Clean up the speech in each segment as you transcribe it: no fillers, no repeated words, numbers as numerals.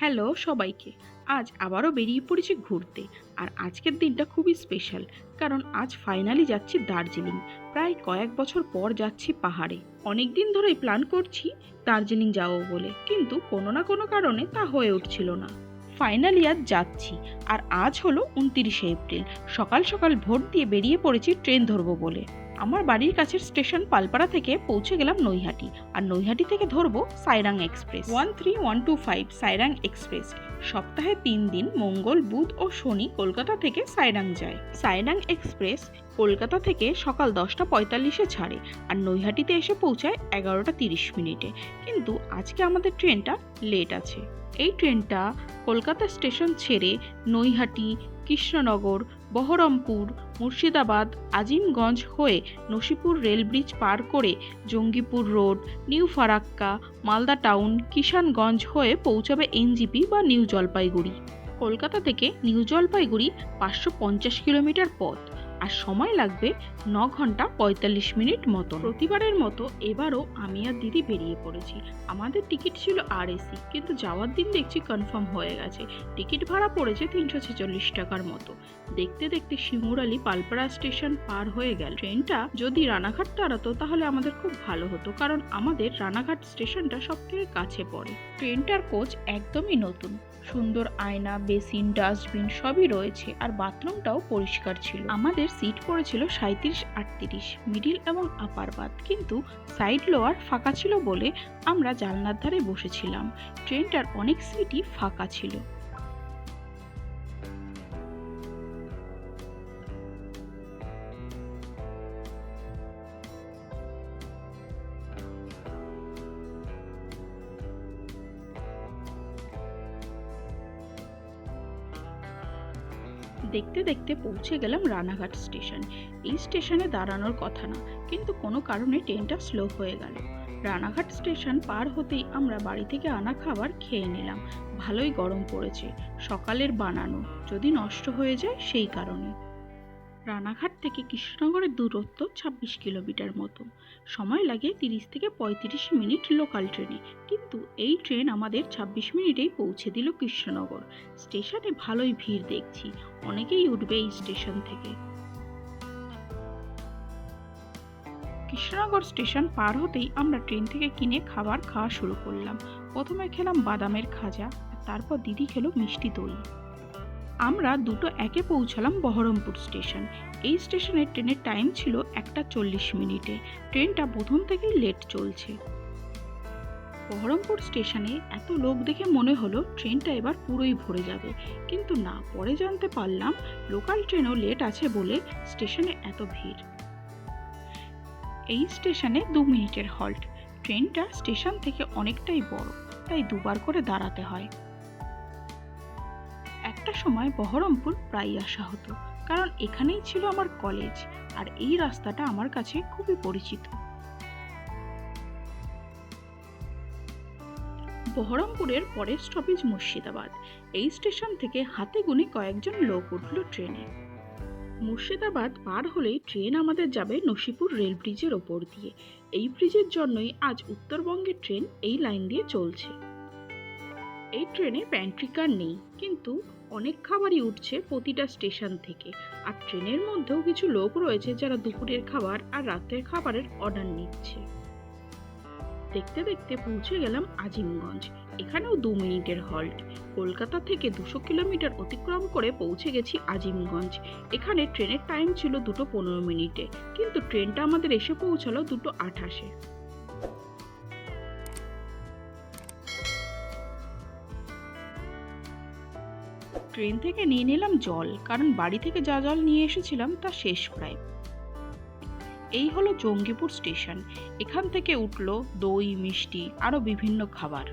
Hello সবাইকে। আজ আবারও বেরিয়ে পড়েছি ঘুরতে। আর আজকের দিনটা খুবই স্পেশাল, কারণ আজ ফাইনালি যাচ্ছি দার্জিলিং। প্রায় কয়েক বছর পর যাচ্ছি পাহাড়ে। অনেক দিন ধরেই প্ল্যান করছি দার্জিলিং যাবো বলে, কিন্তু কোনো না কোনো কারণে তা হয়ে উঠছিল না। ফাইনালি আজ যাচ্ছি। আর আজ হলো 29শে এপ্রিল। সকাল সকাল ভোর দিয়ে বেরিয়ে পড়েছি ট্রেন ধরবো বলে। আমার বাড়ির কাছের স্টেশন পালপাড়া থেকে পৌঁছে গেলাম নৈহাটি। আর নৈহাটি থেকে ধরবো সাইরাং এক্সপ্রেস 13125 সাইরাং এক্সপ্রেস। সপ্তাহে 3 দিন মঙ্গল, বুধ ও শনি কলকাতা থেকে সাইরাং যায়। সাইরাং এক্সপ্রেস কলকাতা থেকে সকাল 10:45-এ ছাড়ে আর নৈহাটিতে এসে পৌঁছায় 11:30 কিন্তু আজকে আমাদের ট্রেনটা লেট আছে। এই ট্রেনটা কলকাতা স্টেশন ছেড়ে নৈহাটি, কৃষ্ণনগর, বহরমপুর, মুর্শিদাবাদ, আজিমগঞ্জ হয়ে নসিপুর রেল ব্রিজ পার করে Jangipur road, new Farakka, Malda town, Kishanganj হয়ে পৌঁছাবে এনজিপি বা নিউ জলপাইগুড়ি। কলকাতা থেকে নিউ জলপাইগুড়ি 550 কিলোমিটার পথ আর সময় লাগবে 9 ঘন্টা 45 মিনিট মতো। প্রতিবারের মতো এবারও আমি আর দিদি বেরিয়ে পড়েছি। আমাদের টিকিট ছিল আরএসি, কিন্তু যাওয়ার দিন দেখছি কনফার্ম হয়ে গেছে। টিকিট ভাড়া পড়েছে 346 টাকার মতো। দেখতে দেখতে শিমুরালি পালপাড়া স্টেশন পার হয়ে গেল। ট্রেনটা যদি রানাঘাট দাঁড়াতো তাহলে আমাদের খুব ভালো হতো, কারণ আমাদের রানাঘাট স্টেশনটা সবথেকে কাছে পড়ে। ট্রেনটার কোচ একদমই নতুন। সুন্দর আয়না, বেসিন, ডাস্টবিন সবই রয়েছে আর বাথরুমটাও পরিষ্কার ছিল। আমাদের সিট পড়েছিল 37-38, মিডিল এবং আপার বাথ, কিন্তু সাইড লোয়ার ফাঁকা ছিল বলে আমরা জানলার ধারে বসেছিলাম। ট্রেনটার অনেক সিটই ফাঁকা ছিল। দেখতে দেখতে পৌঁছে গেলাম রানাঘাট স্টেশন। এই স্টেশনে দাঁড়ানোর কথা না, কিন্তু কোনো কারণে ট্রেনটা স্লো হয়ে গেল। রানাঘাট স্টেশন পার হতেই আমরা বাড়ি থেকে আনা খাবার খেয়ে নিলাম। ভালোই গরম পড়েছে, সকালের বানানো, যদি নষ্ট হয়ে যায় সেই কারণে। রানাঘাট থেকে কৃষ্ণনগরের দূরত্ব 26 কিলোমিটার মতো। সময় লাগে 30 থেকে 35 মিনিট লোকাল ট্রেনে, কিন্তু এই ট্রেন আমাদের 26 মিনিটেই পৌঁছে দিল কৃষ্ণনগর। স্টেশনে ভালোই ভিড় দেখছি, অনেকেই উঠবে এই স্টেশন থেকে। কৃষ্ণনগর স্টেশন পার হতেই আমরা ট্রেন থেকে কিনে খাবার খাওয়া শুরু করলাম। প্রথমে খেলাম বাদামের খাজা, তারপর দিদি খেলো মিষ্টি দই। আমরা 2:01-এ পৌঁছালাম বহরমপুর স্টেশন। এই স্টেশনের ট্রেনের টাইম ছিল 1:40। ট্রেনটা প্রথম থেকেই লেট চলছে। বহরমপুর স্টেশনে এত লোক দেখে মনে হলো ট্রেনটা এবার পুরোই ভরে যাবে, কিন্তু না, পরে জানতে পারলাম লোকাল ট্রেনও লেট আছে বলে স্টেশনে এত ভিড়। এই স্টেশনে 2 মিনিটের হল্ট। ট্রেনটা স্টেশন থেকে অনেকটাই বড়, তাই দুবার করে দাঁড়াতে হয়। একটা সময় বহরমপুর প্রায় আসা হতো, কারণ এখানেই ছিল আমার কলেজ আর এই রাস্তাটা আমার কাছে খুবই পরিচিত। বহরমপুরের পরের স্টপেজ মুর্শিদাবাদ। এই স্টেশন থেকে হাতে গুনে কয়েকজন লোক উঠল ট্রেনে। মুর্শিদাবাদ পার হলেই ট্রেন আমাদের যাবে নসিপুর রেল ব্রিজের ওপর দিয়ে। এই ব্রিজের জন্যই আজ উত্তরবঙ্গের ট্রেন এই লাইন দিয়ে চলছে। এই ট্রেনে প্যান্ট্রি কার নেই, কিন্তু অনেক খাবারই উঠছে প্রতিটা স্টেশন থেকে। আর ট্রেনের মধ্যেও কিছু লোক রয়েছে যারা দুপুরের খাবার আর রাতের খাবারের অর্ডার নিচ্ছে। দেখতে দেখতে পৌঁছে গেলাম আজিমগঞ্জ। এখানেও 2 মিনিটের হল্ট। কলকাতা থেকে 200 কিলোমিটার অতিক্রম করে পৌঁছে গেছি আজিমগঞ্জ। এখানে ট্রেনের টাইম ছিল 2:15, কিন্তু ট্রেনটা আমাদের এসে পৌঁছালো 2:28-এ। ট্রেন থেকে নিয়ে নিলাম জল, কারণ বাড়ি থেকে যা জল নিয়ে এসেছিলাম তা শেষ প্রায়। এই হলো জঙ্গিপুর স্টেশন। এখান থেকে উঠলো দই, মিষ্টি আরো বিভিন্ন খাবার।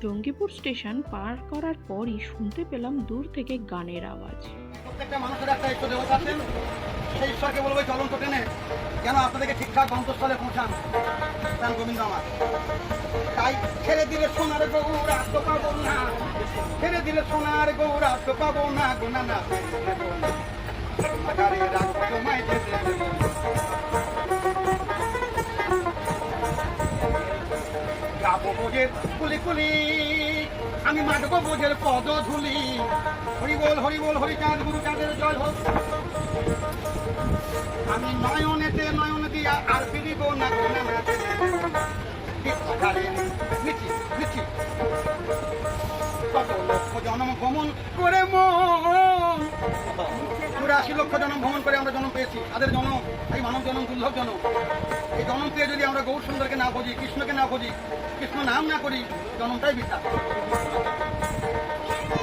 জঙ্গিপুর স্টেশন পার করার পরই শুনতে পেলাম দূর থেকে গানের আওয়াজ। প্রত্যেকটা মানুষের একটা ইষ্ট দেবতা আছেন, সেই ঈশ্বরকে বলবো চলন্ত ট্রেনে যেন আপনাদেরকে ঠিকঠাক গন্তব্যস্থলে পৌঁছান। প্রাণ গোবিন্দ আমার, তাই ছেড়ে দিলে সোনার গৌরা তো পাবো না, ছেড়ে দিলে সোনার গৌরা তো পাবো না, গোনা না তোমায় যেতে দেব। বোঝের কুলি কুলি, আমি মাগবো বোঝের পদ ধুলি। হরি বল হরিচাঁদ গুরু চাঁদের জয় হোক। আমি নয়নেতে নয়ন দিয়া আর ফিরিব না মিছি মিছি। কত লক্ষ জন্ম ভ্রমণ করে মন, 84 লক্ষ জন্ম ভ্রমণ করে আমরা জন্ম পেয়েছি। তাদের জন্ম এই মানব জন্ম দুর্লভ জন্ম। এই জন্ম পেয়ে যদি আমরা গৌর সুন্দরকে না খুঁজি, কৃষ্ণকে না খুঁজি, কৃষ্ণ নাম না করি, জন্মটাই বৃথা।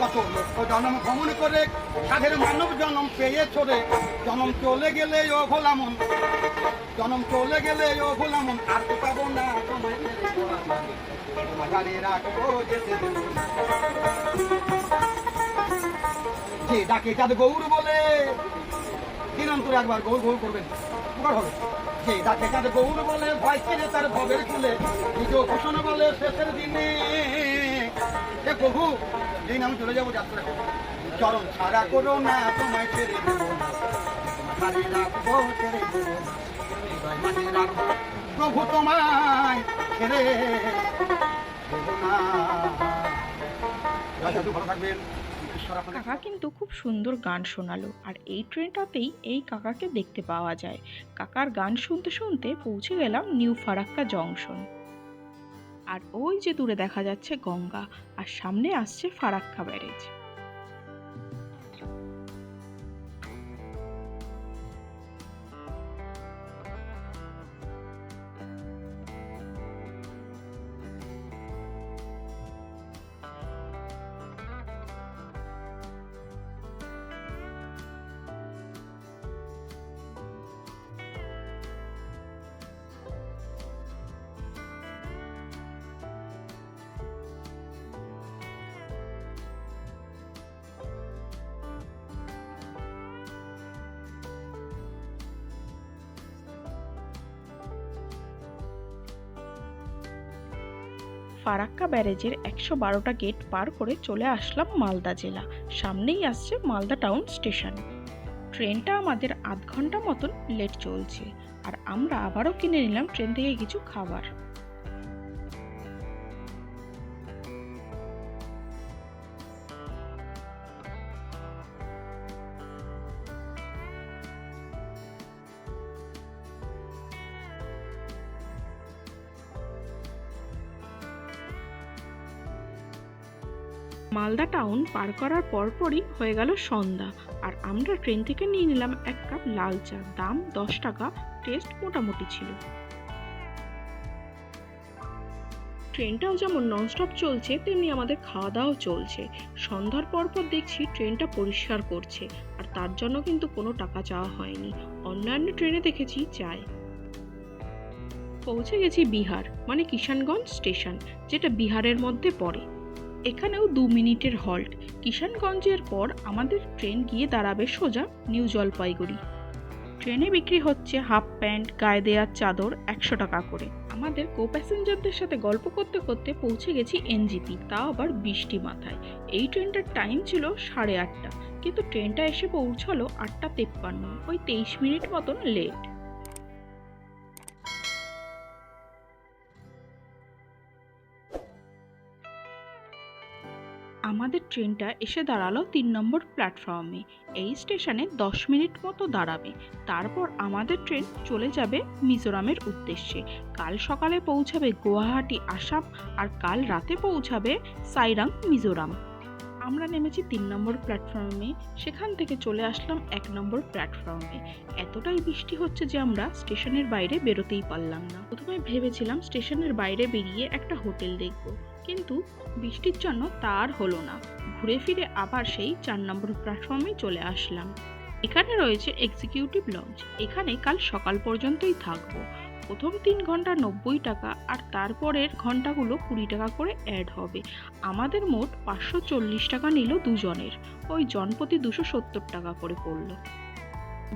কত লক্ষ জন্ম ভ্রমণ করে সাধের মানব জন্ম পেয়ে ছোড়ে, জন্ম চলে গেলে ও ভোলা মন, জন্ম চলে গেলে ও ভোলা মন, আর তো পাবো না তোমায় রাখবো যেতে দেব। যে ডাকে চাঁদ গৌর বলে, দিনান্তরে একবার গৌর গৌর করবেন, উপকার হবে। যে ডাকে চাঁদ গৌর বলে, ভয় ছেড়ে তার ভবের খুলে, নিজ ঘোষণা বলে শেষের দিনে, এ প্রভু যেই আমি চলে যাবো যাত্রা, চরণ ছাড়া করো না তোমায় ছেড়ে দেবো না, রাখবো ছেড়ে দেবো না, প্রভু তোমায় ছেড়ে দেবো না। ভালো থাকবেন। কাকা কিন্তু খুব সুন্দর গান শোনালো, আর এই ট্রেনটাতেই এই কাকাকে দেখতে পাওয়া যায়। কাকার গান শুনতে শুনতে পৌঁছে গেলাম নিউ ফারাক্কা জংশন। আর ওই যে দূরে দেখা যাচ্ছে গঙ্গা, আর সামনে আসছে ফারাক্কা ব্যারেজ। ফারাক্কা ব্যারেজের 112টা গেট পার করে চলে আসলাম মালদা জেলা। সামনেই আসছে মালদা টাউন স্টেশন। ট্রেনটা আমাদের আধ ঘন্টা মতন লেট চলছে, আর আমরা আবারও কিনে নিলাম ট্রেন থেকে কিছু খাবার। মালদা টাউন পার করার পরপরই হয়ে গেল সন্ধ্যা, আর আমরা ট্রেন থেকে নিয়ে নিলাম এক কাপ লাল চা। দাম 10 টাকা, টেস্ট মোটামুটি ছিল। ট্রেনটাও যেমন ননস্টপ চলছে, তেমনি আমাদের খাওয়া দাওয়াও চলছে। সন্ধ্যার পরপর দেখছি ট্রেনটা পরিষ্কার করছে, আর তার জন্য কিন্তু কোনো টাকা চাওয়া হয়নি। অন্যান্য ট্রেনে দেখেছি চায়। পৌঁছে গেছি বিহার, মানে কিষানগঞ্জ স্টেশন, যেটা বিহারের মধ্যে পড়ে। এখানেও 2 মিনিটের হল্ট। কিষানগঞ্জের পর আমাদের ট্রেন গিয়ে দাঁড়াবে সোজা নিউ জলপাইগুড়ি। ট্রেনে বিক্রি হচ্ছে হাফ প্যান্ট, গায়ে দেওয়ার চাদর 100 টাকা করে। আমাদের কো প্যাসেঞ্জারদের সাথে গল্প করতে করতে পৌঁছে গেছি এনজিপি, তাও আবার বৃষ্টি মাথায়। এই ট্রেনটার টাইম ছিল 8:30, কিন্তু ট্রেনটা এসে পৌঁছালো 8:53, ওই 23 মিনিট মতন লেট। আমাদের ট্রেনটা এসে দাঁড়ালো 3 নম্বর প্ল্যাটফর্মে। এই স্টেশনে 10 মিনিট মতো দাঁড়াবে, তারপর আমাদের ট্রেন চলে যাবে মিজোরামের উদ্দেশ্যে। কাল সকালে পৌঁছাবে গুয়াহাটি আসাম, আর কাল রাতে পৌঁছাবে সাইরাং মিজোরাম। আমরা নেমেছি 3 নম্বর প্ল্যাটফর্মে, সেখান থেকে চলে আসলাম 1 নম্বর প্ল্যাটফর্মে। এতটাই বৃষ্টি হচ্ছে যে আমরা স্টেশনের বাইরে বেরোতেই পারলাম না। প্রথমে ভেবেছিলাম স্টেশনের বাইরে বেরিয়ে একটা হোটেল দেখব, কিন্তু বৃষ্টির জন্য তা আর হলো না। ঘুরে ফিরে আবার সেই 4 নম্বর প্ল্যাটফর্মে চলে আসলাম। এখানে রয়েছে এক্সিকিউটিভ লঞ্চ, এখানে কাল সকাল পর্যন্তই থাকবো। প্রথম 3 ঘন্টা 90 টাকা, আর তারপরের ঘন্টাগুলো 20 টাকা করে অ্যাড হবে। আমাদের মোট 540 টাকা নিল দুজনের, ওই জনপ্রতি 270 টাকা করে পড়লো।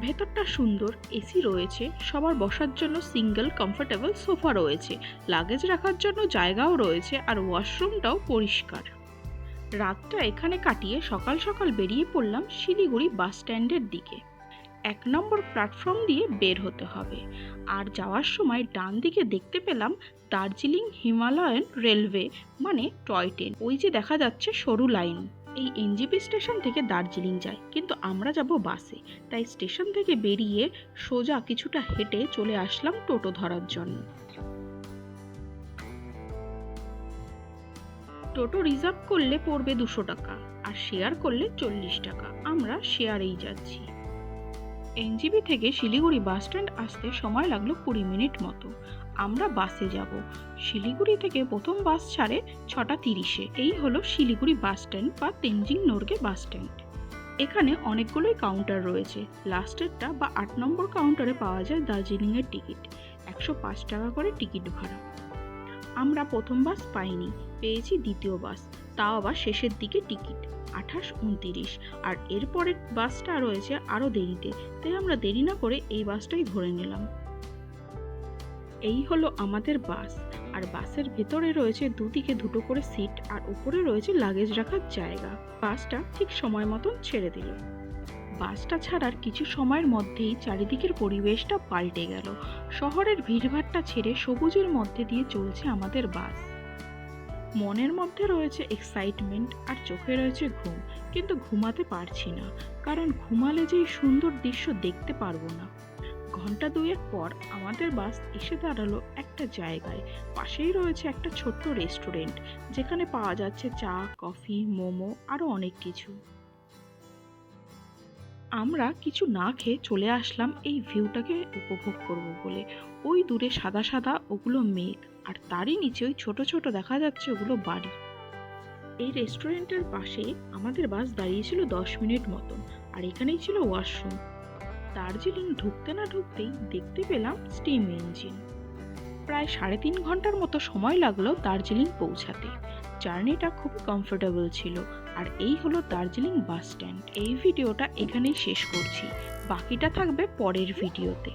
ভেতরটা সুন্দর, এসি রয়েছে, সবার বসার জন্য সিঙ্গেল কমফোর্টেবল সোফা রয়েছে, লাগেজ রাখার জন্য জায়গাও রয়েছে, আর ওয়াশরুমটাও পরিষ্কার। রাতটা এখানে কাটিয়ে সকাল সকাল বেরিয়ে পড়লাম শিলিগুড়ি বাস স্ট্যান্ডের দিকে। 1 নম্বর প্ল্যাটফর্ম দিয়ে বের হতে হবে। আর যাওয়ার সময় ডান দিকে দেখতে পেলাম দার্জিলিং হিমালয়ান রেলওয়ে মানে টয় ট্রেন। ওই যে দেখা যাচ্ছে সরু লাইন। এই এনজেপি স্টেশন থেকে দার্জিলিং যায়, কিন্তু আমরা যাব বাসে। তাই স্টেশন থেকে বেরিয়ে সোজা কিছুটা হেঁটে চলে আসলাম টোটো ধরার জন্য। টোটো রিজার্ভ করলে পড়বে 200 টাকা আর শেয়ার করলে 40 টাকা। আমরা শেয়ারেই যাচ্ছি। এনজেপি থেকে শিলিগুড়ি বাস স্ট্যান্ড আসতে সময় লাগলো 20 মিনিট মতো। আমরা বাসে যাব। শিলিগুড়ি থেকে প্রথম বাস ছাড়ে 6:30-এ। এই হলো শিলিগুড়ি বাস স্ট্যান্ড বা তেনজিং নোরগে বাস স্ট্যান্ড। এখানে অনেকগুলোই কাউন্টার রয়েছে। লাস্টেরটা বা 8 নম্বর কাউন্টারে পাওয়া যায় দার্জিলিংয়ের টিকিট। 105 টাকা করে টিকিট ভাড়া। আমরা প্রথম বাস পাইনি, পেয়েছি দ্বিতীয় বাস, তাও আবার শেষের দিকে টিকিট 28-29। আর এরপরের বাসটা রয়েছে আরও দেরিতে, তাই আমরা দেরি না করে এই বাসটাই ধরে নিলাম। এই হলো আমাদের বাস। আর বাসের ভেতরে রয়েছে দুদিকে দুটো করে সিট আর উপরে রয়েছে লাগেজ রাখার জায়গা। বাসটা ঠিক সময় মতন ছেড়ে দিল। বাসটা ছাড়ার কিছু সময়ের মধ্যেই চারিদিকের পরিবেশটা পাল্টে গেল। শহরের ভিড়ভাট্টা ছেড়ে সবুজের মধ্যে দিয়ে চলছে আমাদের বাস। মনের মধ্যে রয়েছে এক্সাইটমেন্ট আর চোখে রয়েছে ঘুম, কিন্তু ঘুমাতে পারছি না, কারণ ঘুমালে যে এই সুন্দর দৃশ্য দেখতে পারবো না। ঘন্টা দুয়েক পর আমাদের বাস এসে দাঁড়ালো একটা জায়গায়। পাশেই রয়েছে একটা ছোট্ট রেস্টুরেন্ট, যেখানে পাওয়া যাচ্ছে চা, কফি, মোমো আরও অনেক কিছু। আমরা কিছু না খেয়ে চলে আসলাম এই ভিউটাকে উপভোগ করব বলে। ওই দূরে সাদা সাদা ওগুলো মেঘ, আর তারই নিচে ওই ছোট ছোট দেখা যাচ্ছে ওগুলো বাড়ি। এই রেস্টুরেন্টের পাশে আমাদের বাস দাঁড়িয়েছিল 10 মিনিট মতন, আর এখানেই ছিল ওয়াশরুম। দার্জিলিং ঢুকতে না ঢুকতেই দেখতে পেলাম স্টিম ইঞ্জিন। প্রায় 3.5 ঘন্টার মতো সময় লাগলো দার্জিলিং পৌঁছাতে। জার্নিটা খুব কমফোর্টেবল ছিল। আর এই হলো দার্জিলিং বাস স্ট্যান্ড। এই ভিডিওটা এখানেই শেষ করছি, বাকিটা থাকবে পরের ভিডিওতে।